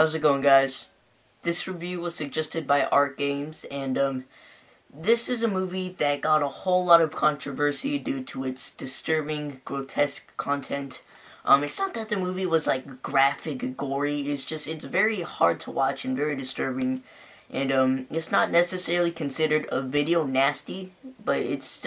How's it going, guys? This review was suggested by Art Games, and this is a movie that got a whole lot of controversy due to its disturbing, grotesque content. It's not that the movie was like graphic, gory. It's very hard to watch and very disturbing. And it's not necessarily considered a video nasty, but it's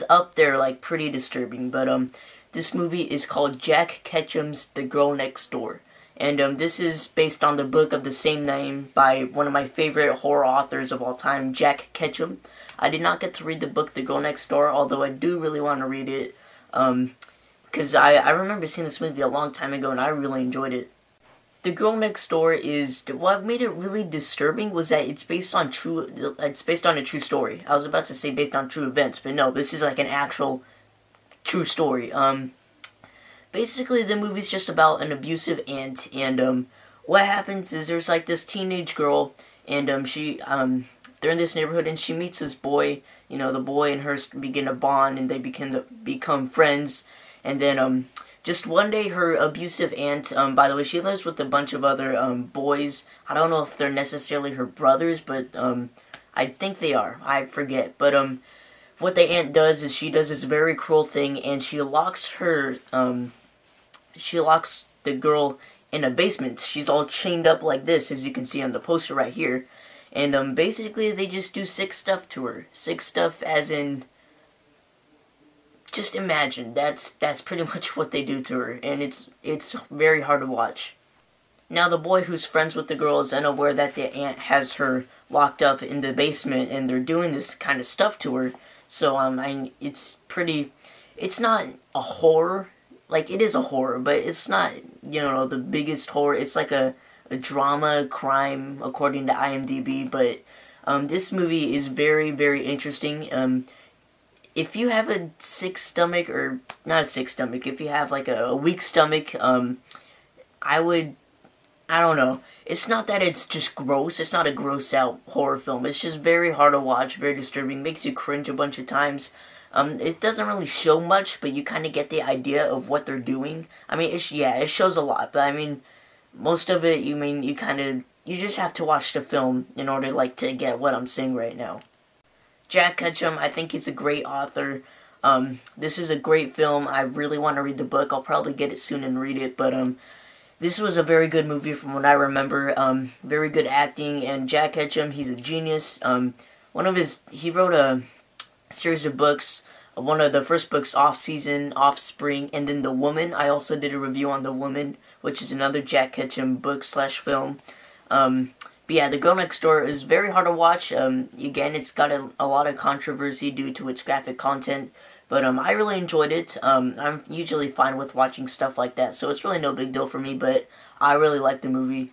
up there like pretty disturbing. But this movie is called Jack Ketchum's The Girl Next Door. And this is based on the book of the same name by one of my favorite horror authors of all time, Jack Ketchum. I did not get to read the book The Girl Next Door, although I do really want to read it. Because I remember seeing this movie a long time ago and I really enjoyed it. The Girl Next Door is, what made it really disturbing was that it's based on a true story. I was about to say based on true events, but no, this is like an actual true story. Basically, the movie's just about an abusive aunt, and what happens is there's like this teenage girl, and they're in this neighborhood, and she meets this boy. You know, the boy and her begin to bond, and they become friends. And then just one day, her abusive aunt, by the way, she lives with a bunch of other boys. I don't know if they're necessarily her brothers, but I think they are. I forget, but what the aunt does is she does this very cruel thing, and she locks the girl in a basement. She's all chained up like this, as you can see on the poster right here. And basically they just do sick stuff to her. Sick stuff as in, just imagine, that's pretty much what they do to her, and it's very hard to watch. Now the boy who's friends with the girl is unaware that the aunt has her locked up in the basement, and they're doing this kind of stuff to her. So it's not a horror. Like, it is a horror, but it's not, you know, the biggest horror. It's like a drama, crime, according to IMDb, but this movie is very, very interesting. If you have a sick stomach, or not a sick stomach, if you have like a weak stomach, I don't know. It's not that it's just gross. It's not a gross out horror film. It's just very hard to watch, very disturbing, makes you cringe a bunch of times. It doesn't really show much, but you kind of get the idea of what they're doing. I mean, it shows a lot, but I mean, most of it, you just have to watch the film in order, like, to get what I'm saying right now. Jack Ketchum, I think he's a great author. This is a great film. I really want to read the book. I'll probably get it soon and read it, but, this was a very good movie from what I remember. Very good acting, and Jack Ketchum, he's a genius. He wrote a series of books. One of the first books, Off-Season, Offspring, and then The Woman. I also did a review on The Woman, which is another Jack Ketchum book/film. But yeah, The Girl Next Door is very hard to watch. Again, it's got a lot of controversy due to its graphic content, but I really enjoyed it. I'm usually fine with watching stuff like that, so it's really no big deal for me, but I really like the movie.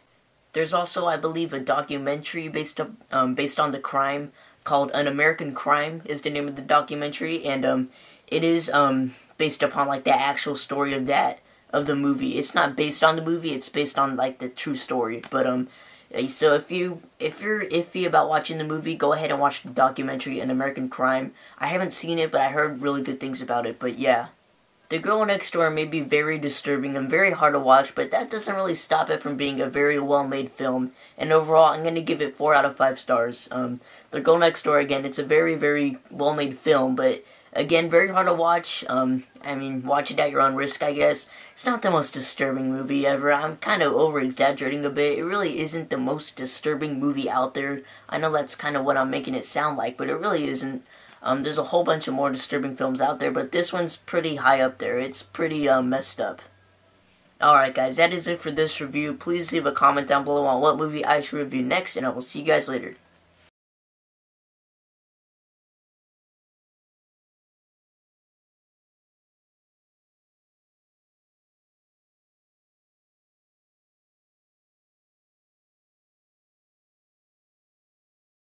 There's also, I believe, a documentary based on the crime, called An American Crime is the name of the documentary, and it is based upon like the actual story of the movie. It's not based on the movie, it's based on like the true story. But so if you're iffy about watching the movie, go ahead and watch the documentary An American Crime. I haven't seen it, but I heard really good things about it. But yeah, The Girl Next Door may be very disturbing and very hard to watch, but that doesn't really stop it from being a very well-made film. And overall, I'm going to give it 4 out of 5 stars. The Girl Next Door, again, it's a very, very well-made film, but again, very hard to watch. I mean, watch it at your own risk, I guess. It's not the most disturbing movie ever. I'm kind of over-exaggerating a bit. It really isn't the most disturbing movie out there. I know that's kind of what I'm making it sound like, but it really isn't. There's a whole bunch of more disturbing films out there, but this one's pretty high up there. It's pretty messed up. Alright guys, that is it for this review. Please leave a comment down below on what movie I should review next, and I will see you guys later.